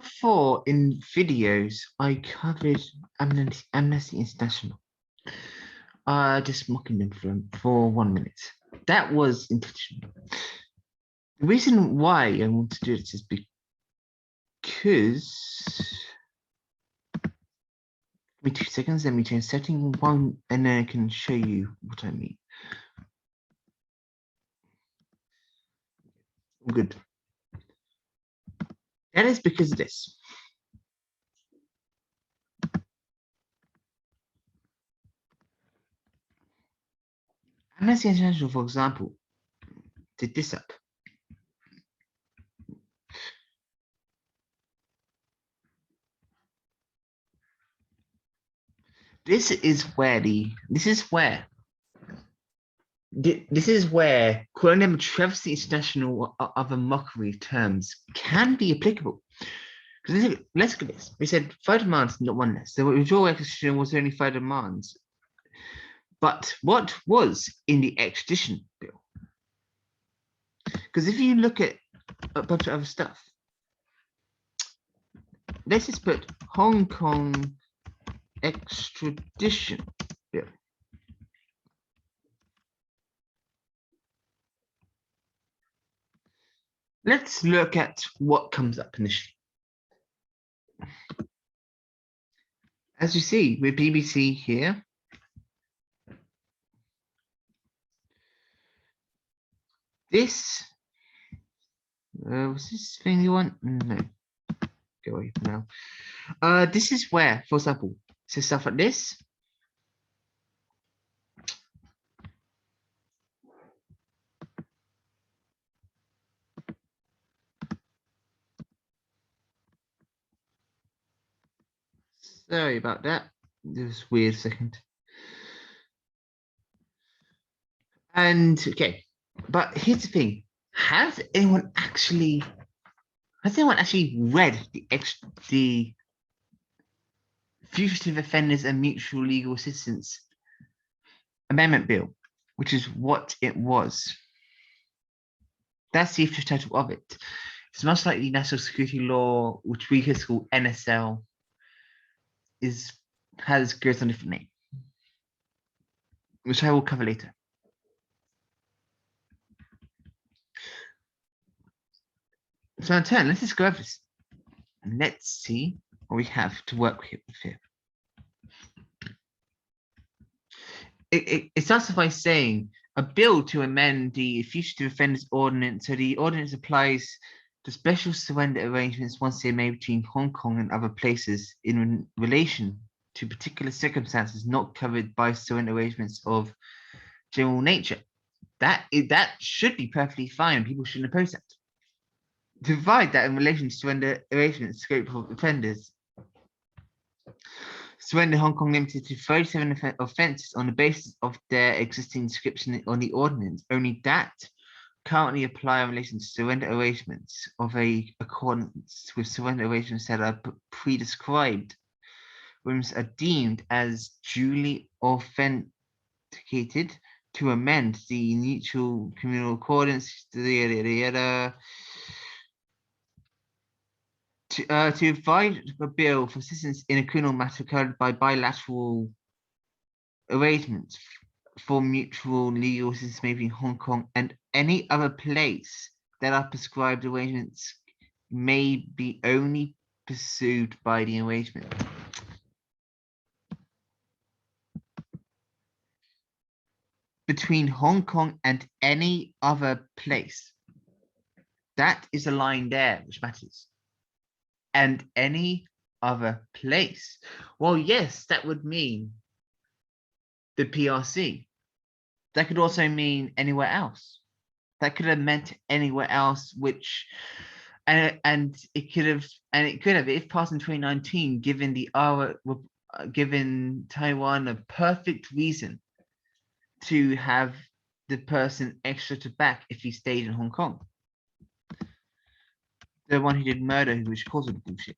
before in videos, I covered Amnesty International. Just mocking them for 1 minute. That was intentional. The reason why I want to do this is because. Give me 2 seconds, let me change setting one, and then I can show you what I mean. Good. That is because of this. Amnesty International, for example, did this up. This is where calling them travesty international or other mockery terms can be applicable. Because let's look at this. We said 5 demands, not one less. So withdrawal extradition was only 5 demands. But what was in the extradition bill? Because if you look at a bunch of other stuff, let's just put Hong Kong extradition bill. Let's look at what comes up initially. As you see with BBC here, this was this thing you want? No, go away for now. This is where, for example, so stuff like this. Sorry about that. It was weird second. And okay, but here's the thing: has anyone actually read the Fugitive Offenders and Mutual Legal Assistance Amendment Bill, which is what it was? That's the official title of it. It's most likely national security law, which we could call NSL, goes on a different name, which I will cover later. So in turn, let's just go over this and let's see what we have to work with here. It starts by saying a bill to amend the Fugitive Offenders Ordinance. So the ordinance applies to special surrender arrangements once they're made between Hong Kong and other places in relation to particular circumstances not covered by surrender arrangements of general nature. That should be perfectly fine. People shouldn't oppose that. Divide that in relation to surrender arrangements scope of offenders. Surrender Hong Kong limited to 37 offences on the basis of their existing description on the ordinance. Only that currently apply in relation to surrender arrangements of accordance with surrender arrangements that are pre-described, which are deemed as duly authenticated to amend the mutual criminal accordance. To provide a bill for assistance in a criminal matter covered by bilateral arrangements for mutual legal assistance made in Hong Kong and any other place that are prescribed arrangements may be only pursued by the arrangement. Between Hong Kong and any other place. That is a line there which matters. And any other place. Well, yes, that would mean the PRC. That could also mean anywhere else. That could have meant anywhere else, which, and it could have, if passed in 2019, given Taiwan a perfect reason to have the person extradited back if he stayed in Hong Kong. The one who did murder, which caused the bullshit.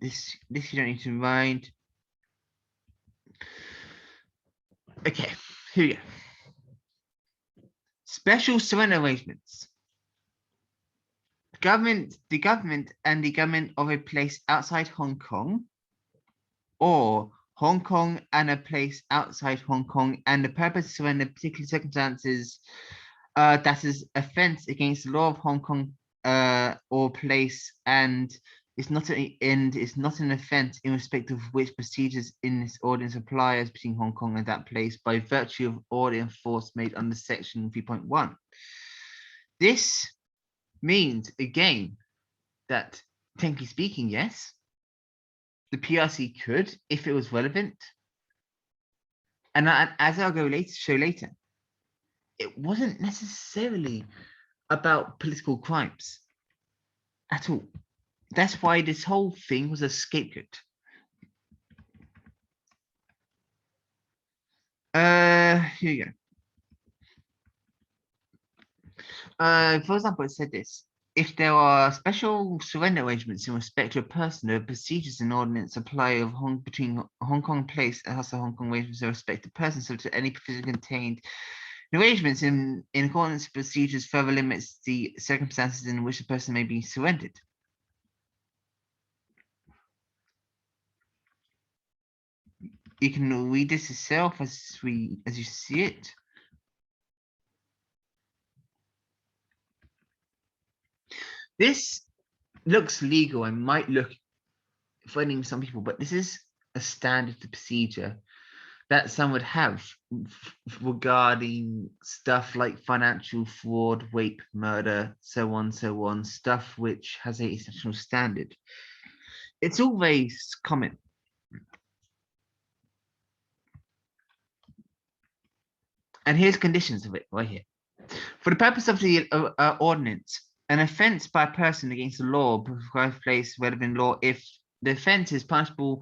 This you don't need to mind. Okay, here we go. Special surrender arrangements. The government and the government of a place outside Hong Kong, or Hong Kong and a place outside Hong Kong, and the purpose of surrender in particular circumstances that is offence against the law of Hong Kong or place, and it's not an offence in respect of which procedures in this ordinance apply as between Hong Kong and that place by virtue of order and force made under section 3.1. This means again that, technically speaking, yes, the PRC could, if it was relevant, and as I'll show later, it wasn't necessarily about political crimes at all. That's why this whole thing was a scapegoat. Here you go. For example, it said this: if there are special surrender arrangements in respect to a person, the procedures and ordinance apply between Hong Kong place and also Hong Kong arrangements in respect to persons, so to any provision contained in arrangements in accordance with procedures further limits the circumstances in which a person may be surrendered. You can read this yourself as you see it. This looks legal and might look threatening to some people, but this is a standard procedure that some would have regarding stuff like financial fraud, rape, murder, so on, stuff which has a international standard. It's all very common. And here's conditions of it right here. For the purpose of the ordinance, an offence by a person against the law provides place relevant law if the offence is punishable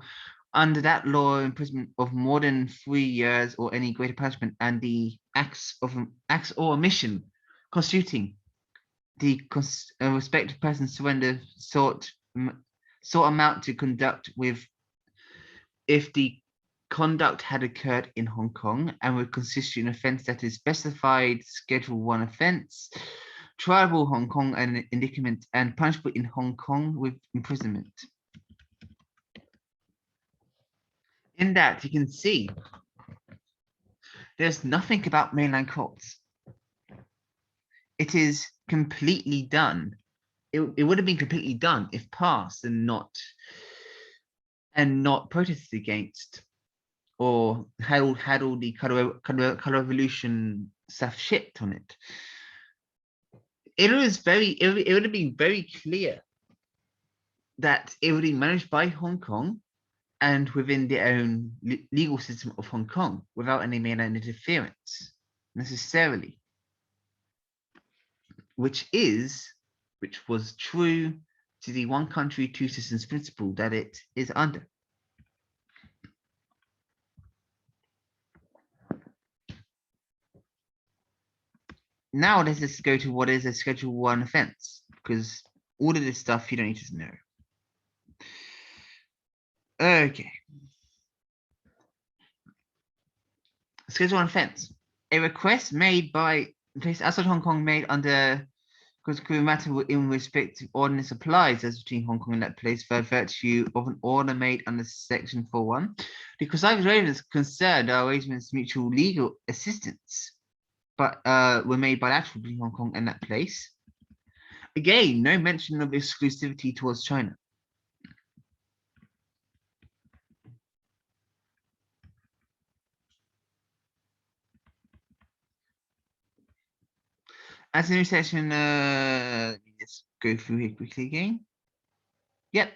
under that law imprisonment of more than 3 years or any greater punishment, and the acts or omission constituting the respective person's surrender sought amount to conduct with, if the conduct had occurred in Hong Kong and would constitute an offence that is specified Schedule 1 offence, triable Hong Kong and indictment, and punishable in Hong Kong with imprisonment. In that, you can see there's nothing about mainland courts. It is completely done. It would have been completely done if passed and not protested against, or had all the color revolution stuff shipped on it. It would have been very clear that it would be managed by Hong Kong and within their own legal system of Hong Kong without any mainland interference necessarily, which was true to the one country, two systems principle that it is under. Now let's just go to what is a Schedule 1 offence, because all of this stuff you don't need to know. Okay. Schedule 1 offence. A request made by place outside Hong Kong made under matter in respect to ordinance applies as between Hong Kong and that place by virtue of an order made under section 4.1. Because I was arrangements concerned our arrangements mutual legal assistance, but were made bilateral between Hong Kong and that place. Again, no mention of exclusivity towards China. As a new section, let me just go through here quickly again. Yep.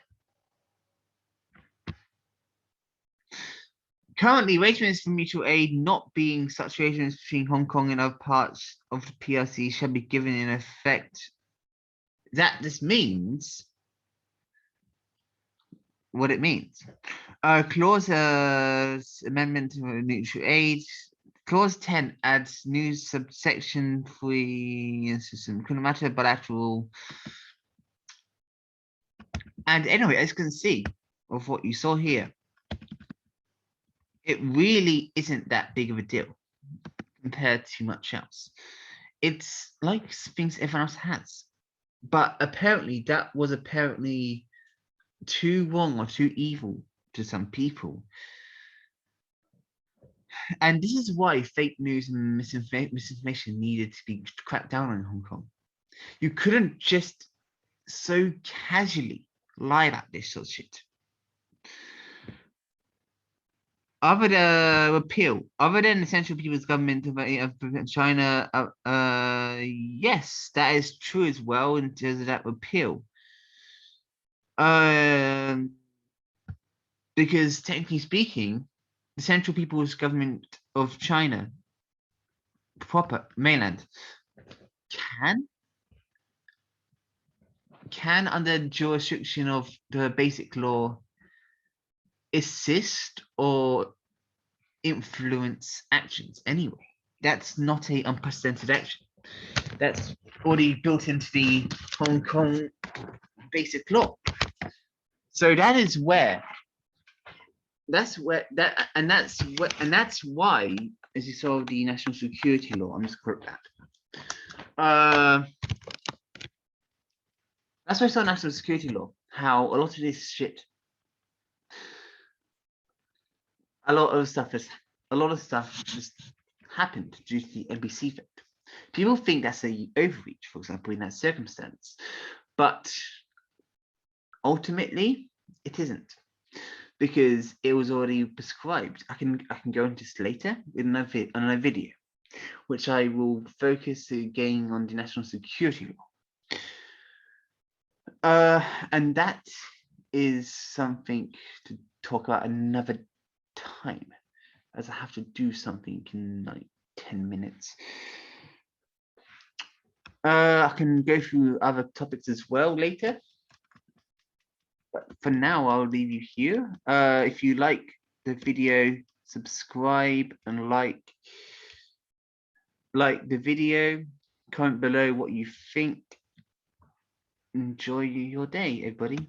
Currently, arrangements for mutual aid not being such arrangements between Hong Kong and other parts of the PRC shall be given in effect. That this means what it means. Clause amendment to mutual aid. Clause 10 adds new subsection 3 system. Couldn't matter bilateral. And anyway, as you can see of what you saw here, it really isn't that big of a deal compared to much else. it's like things everyone else has. But apparently that was apparently too wrong or too evil to some people. And this is why fake news and misinformation needed to be cracked down on in Hong Kong. You couldn't just so casually lie about this sort of shit. Other than the Central People's Government of China, yes, that is true as well in terms of that repeal. Because technically speaking, the Central People's Government of China, proper mainland, can under jurisdiction of the basic law assist or influence actions anyway. That's not a unprecedented action. That's already built into the Hong Kong basic law. So that is where that's why, as you saw the national security law, I'm just quote that. That's why I saw national security law, how a lot of this shit, a lot of stuff just happened due to the NBC effect. People think that's a overreach, for example, in that circumstance, but ultimately it isn't, because it was already prescribed. I can go into this later in another video, which I will focus again on the national security law. And that is something to talk about another time, as I have to do something in like 10 minutes. I can go through other topics as well later, but for now I'll leave you here. If you like the video, subscribe and like the video, comment below what you think. Enjoy your day, everybody.